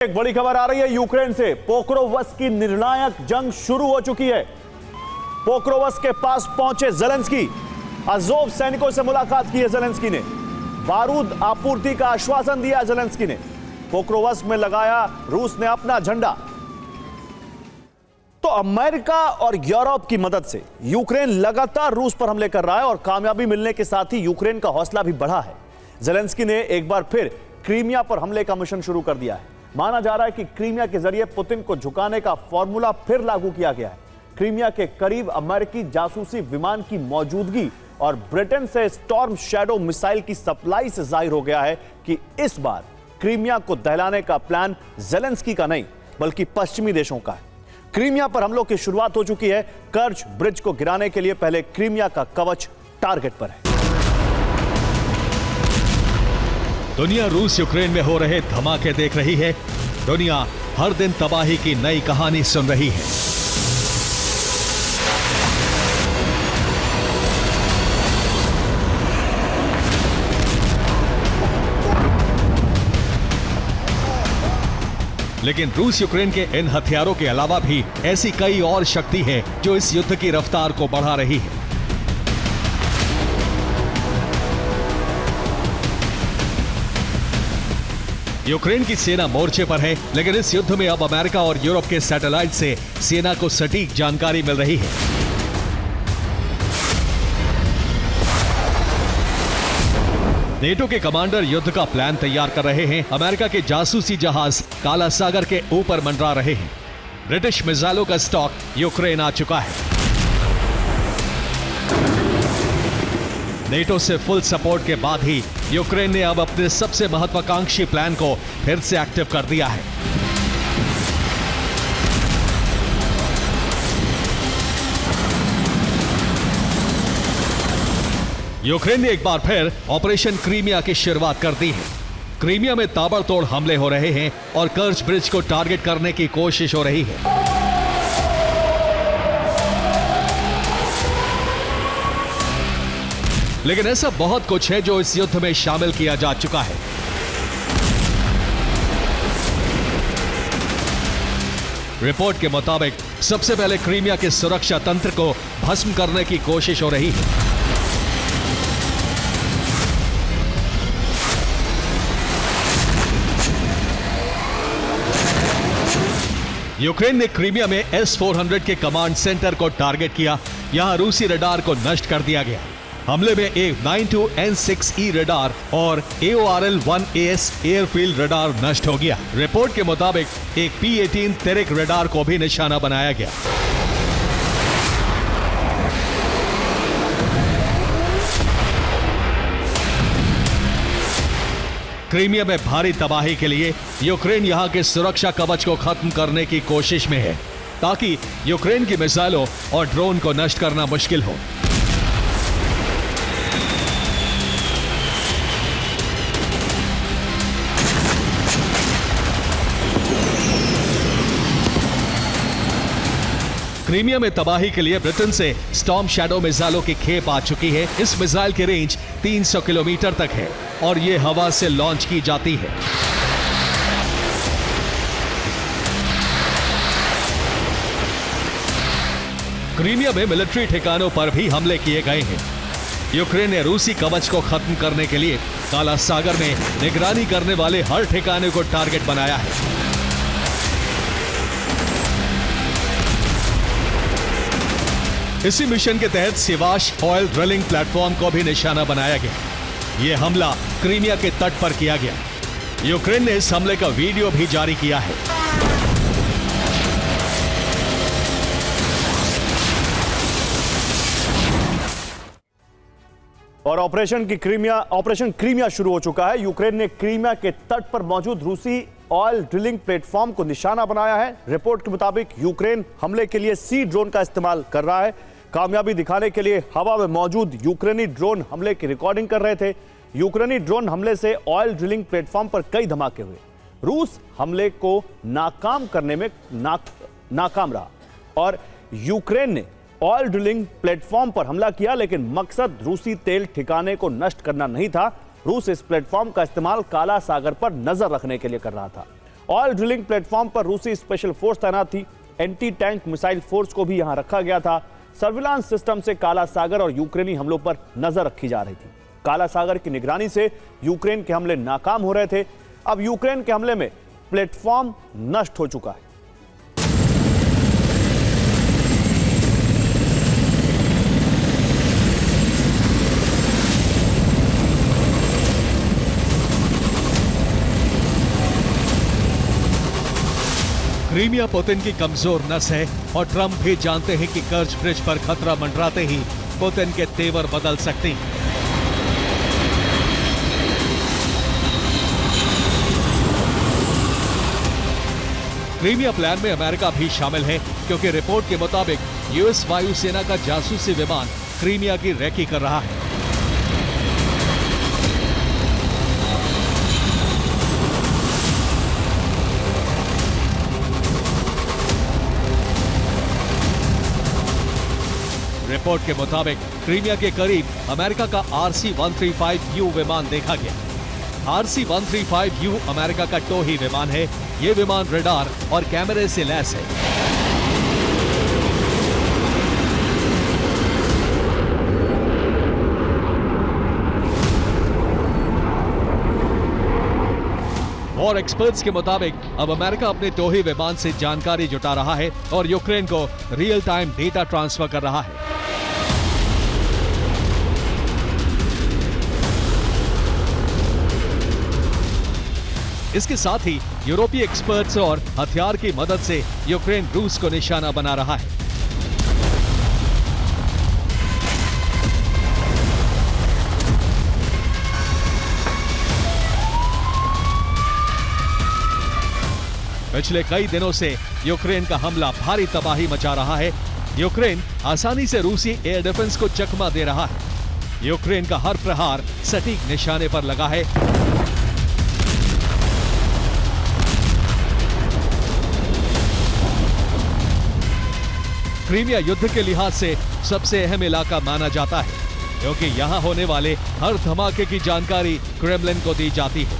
एक बड़ी खबर आ रही है यूक्रेन से। पोक्रोवस्क की निर्णायक जंग शुरू हो चुकी है। पोक्रोवस्क के पास पहुंचे ज़ेलेंस्की। अज़ोव सैनिकों से मुलाकात की है ज़ेलेंस्की ने। बारूद आपूर्ति का आश्वासन दिया ज़ेलेंस्की ने। पोक्रोवस्क में लगाया रूस ने अपना झंडा। तो अमेरिका और यूरोप की मदद से यूक्रेन लगातार रूस पर हमले कर रहा है और कामयाबी मिलने के साथ ही यूक्रेन का हौसला भी बढ़ा है। ज़ेलेंस्की ने एक बार फिर क्रीमिया पर हमले का मिशन शुरू कर दिया है। माना जा रहा है कि क्रीमिया के जरिए पुतिन को झुकाने का फॉर्मूला फिर लागू किया गया है। क्रीमिया के करीब अमेरिकी जासूसी विमान की मौजूदगी और ब्रिटेन से स्टॉर्म शैडो मिसाइल की सप्लाई से जाहिर हो गया है कि इस बार क्रीमिया को दहलाने का प्लान ज़ेलेंस्की का नहीं बल्कि पश्चिमी देशों का है। क्रीमिया पर हमलों की शुरुआत हो चुकी है। कर्च ब्रिज को गिराने के लिए पहले क्रीमिया का कवच टारगेट पर है। दुनिया रूस यूक्रेन में हो रहे धमाके देख रही है। दुनिया हर दिन तबाही की नई कहानी सुन रही है। लेकिन रूस यूक्रेन के इन हथियारों के अलावा भी ऐसी कई और शक्ति है जो इस युद्ध की रफ्तार को बढ़ा रही है। यूक्रेन की सेना मोर्चे पर है, लेकिन इस युद्ध में अब अमेरिका और यूरोप के सैटेलाइट से सेना को सटीक जानकारी मिल रही है। नेटो के कमांडर युद्ध का प्लान तैयार कर रहे हैं। अमेरिका के जासूसी जहाज काला सागर के ऊपर मंडरा रहे हैं। ब्रिटिश मिसाइलों का स्टॉक यूक्रेन आ चुका है। नेटो से फुल सपोर्ट के बाद ही यूक्रेन ने अब अपने सबसे महत्वाकांक्षी प्लान को फिर से एक्टिव कर दिया है। यूक्रेन ने एक बार फिर ऑपरेशन क्रीमिया की शुरुआत कर दी है। क्रीमिया में ताबड़तोड़ हमले हो रहे हैं और कर्च ब्रिज को टारगेट करने की कोशिश हो रही है। लेकिन ऐसा बहुत कुछ है जो इस युद्ध में शामिल किया जा चुका है। रिपोर्ट के मुताबिक सबसे पहले क्रीमिया के सुरक्षा तंत्र को भस्म करने की कोशिश हो रही है। यूक्रेन ने क्रीमिया में S-400 के कमांड सेंटर को टारगेट किया। यहां रूसी रडार को नष्ट कर दिया गया। हमले में एक 92N6E रडार और AORL-1AS एयरफील्ड रडार नष्ट हो गया। रिपोर्ट के मुताबिक एक P-18 तेरेक रडार को भी निशाना बनाया गया। क्रीमिया में भारी तबाही के लिए यूक्रेन यहां के सुरक्षा कवच को खत्म करने की कोशिश में है, ताकि यूक्रेन की मिसाइलों और ड्रोन को नष्ट करना मुश्किल हो। क्रीमिया में तबाही के लिए ब्रिटेन से स्टॉर्म शैडो मिसाइलों की खेप आ चुकी है। इस मिसाइल की रेंज 300 किलोमीटर तक है और यह हवा से लॉन्च की जाती है। क्रीमिया में मिलिट्री ठिकानों पर भी हमले किए गए हैं। यूक्रेन ने रूसी कवच को खत्म करने के लिए काला सागर में निगरानी करने वाले हर ठिकाने को टारगेट बनाया है। इसी मिशन के तहत सिवाश ऑयल ड्रिलिंग प्लेटफॉर्म को भी निशाना बनाया गया। यह हमला क्रीमिया के तट पर किया गया। यूक्रेन ने इस हमले का वीडियो भी जारी किया है। और ऑपरेशन क्रीमिया शुरू हो चुका है। यूक्रेन ने क्रीमिया के तट पर मौजूद रूसी ऑयल ड्रिलिंग प्लेटफॉर्म को निशाना बनाया है। रिपोर्ट के मुताबिक यूक्रेन हमले के लिए सी ड्रोन का इस्तेमाल कर रहा है। कामयाबी दिखाने के लिए हवा में मौजूद यूक्रेनी ड्रोन हमले की रिकॉर्डिंग कर रहे थे। यूक्रेनी ड्रोन हमले से ऑयल ड्रिलिंग प्लेटफॉर्म पर कई धमाके हुए। रूस हमले को नाकाम करने में नाकाम रहा और यूक्रेन ने ऑयल ड्रिलिंग प्लेटफॉर्म पर हमला किया, लेकिन मकसद रूसी तेल ठिकाने को नष्ट करना नहीं था। रूस इस प्लेटफॉर्म का इस्तेमाल काला सागर पर नजर रखने के लिए कर रहा था ऑयल ड्रिलिंग प्लेटफॉर्म पर रूसी स्पेशल फोर्स तैनात थी। एंटी टैंक मिसाइल फोर्स को भी यहां रखा गया था। सर्विलांस सिस्टम से काला सागर और यूक्रेनी हमलों पर नजर रखी जा रही थी। काला सागर की निगरानी से यूक्रेन के हमले नाकाम हो रहे थे। अब यूक्रेन के हमले में प्लेटफॉर्म नष्ट हो चुका है। क्रीमिया पुतिन की कमजोर नस है और ट्रंप भी जानते हैं कि कर्ज ब्रिज पर खतरा मंडराते ही पुतिन के तेवर बदल सकते हैं। क्रीमिया प्लान में अमेरिका भी शामिल है, क्योंकि रिपोर्ट के मुताबिक यूएस वायुसेना का जासूसी विमान क्रीमिया की रेकी कर रहा है। रिपोर्ट के मुताबिक क्रीमिया के करीब अमेरिका का RC-135U विमान देखा गया। RC-135U अमेरिका का टोही विमान है। यह विमान रडार और कैमरे से लैस है। और एक्सपर्ट्स के मुताबिक अब अमेरिका अपने टोही विमान से जानकारी जुटा रहा है और यूक्रेन को रियल टाइम डेटा ट्रांसफर कर रहा है। इसके साथ ही यूरोपीय एक्सपर्ट्स और हथियार की मदद से यूक्रेन रूस को निशाना बना रहा है। पिछले कई दिनों से यूक्रेन का हमला भारी तबाही मचा रहा है। यूक्रेन आसानी से रूसी एयर डिफेंस को चकमा दे रहा है। यूक्रेन का हर प्रहार सटीक निशाने पर लगा है। क्रीमिया युद्ध के लिहाज से सबसे अहम इलाका माना जाता है, क्योंकि यहां होने वाले हर धमाके की जानकारी क्रेमलिन को दी जाती है।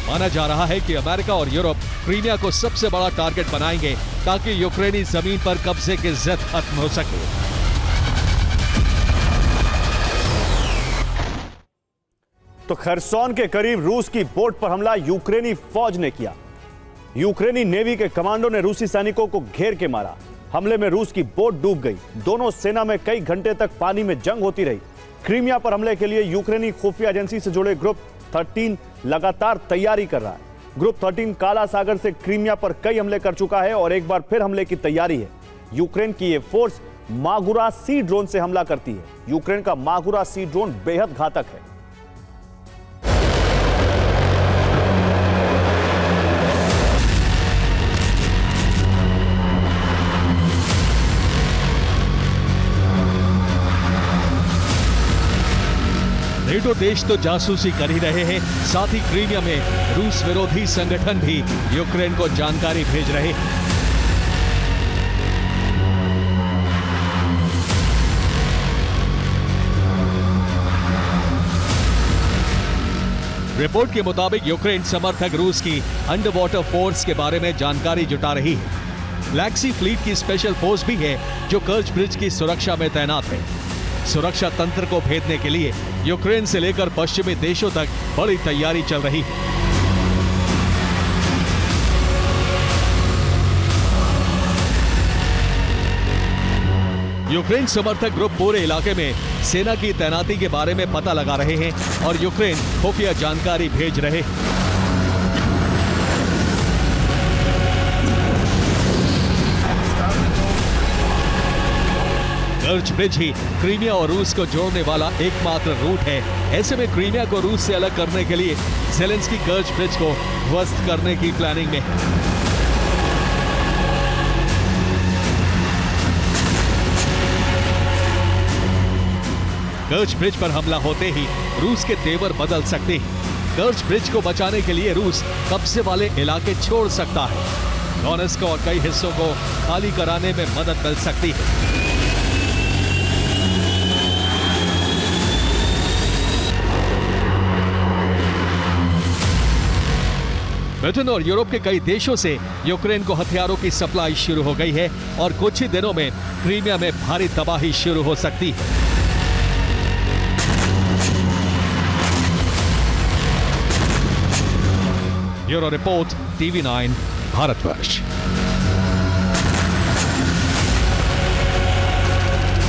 माना जा रहा है कि अमेरिका और यूरोप क्रीमिया को सबसे बड़ा टारगेट बनाएंगे, ताकि यूक्रेनी जमीन पर कब्जे की जिद खत्म हो सके। तो खरसोन के करीब रूस की बोट पर हमला यूक्रेनी फौज ने किया। यूक्रेनी नेवी के कमांडो ने रूसी सैनिकों को घेर के मारा। हमले में रूस की बोट डूब गई। दोनों सेना में कई घंटे तक पानी में जंग होती रही। क्रीमिया पर हमले के लिए यूक्रेनी खुफिया एजेंसी से जुड़े ग्रुप 13 लगातार तैयारी कर रहा है। ग्रुप 13 काला सागर से क्रीमिया पर कई हमले कर चुका है और एक बार फिर हमले की तैयारी है। यूक्रेन की यह फोर्स मागुरा सी ड्रोन से हमला करती है। यूक्रेन का मागुरा सी ड्रोन बेहद घातक है। नेटो देश तो जासूसी कर ही रहे हैं, साथ ही क्रीमिया में रूस विरोधी संगठन भी यूक्रेन को जानकारी भेज रहे हैं। रिपोर्ट के मुताबिक यूक्रेन समर्थक रूस की अंडर वाटर फोर्स के बारे में जानकारी जुटा रही है। ब्लैक सी फ्लीट की स्पेशल फोर्स भी है, जो कर्ज ब्रिज की सुरक्षा में तैनात है। सुरक्षा तंत्र को भेदने के लिए यूक्रेन से लेकर पश्चिमी देशों तक बड़ी तैयारी चल रही है। यूक्रेन समर्थक ग्रुप पूरे इलाके में सेना की तैनाती के बारे में पता लगा रहे हैं और यूक्रेन खुफिया जानकारी भेज रहे हैं। कर्ज ब्रिज ही क्रीमिया और रूस को जोड़ने वाला एकमात्र रूट है। ऐसे में क्रीमिया को रूस से अलग करने के लिए ज़ेलेंस्की कर्ज ब्रिज को ध्वस्त करने की प्लानिंग में है। कर्ज ब्रिज पर हमला होते ही रूस के तेवर बदल सकते हैं। कर्ज ब्रिज को बचाने के लिए रूस कब्जे वाले इलाके छोड़ सकता है। डोनेट्स्क और कई हिस्सों को खाली कराने में मदद मिल सकती है। ब्रिटेन और यूरोप के कई देशों से यूक्रेन को हथियारों की सप्लाई शुरू हो गई है और कुछ ही दिनों में क्रीमिया में भारी तबाही शुरू हो सकती है। Bureau report, TV9, Bharatvarsh.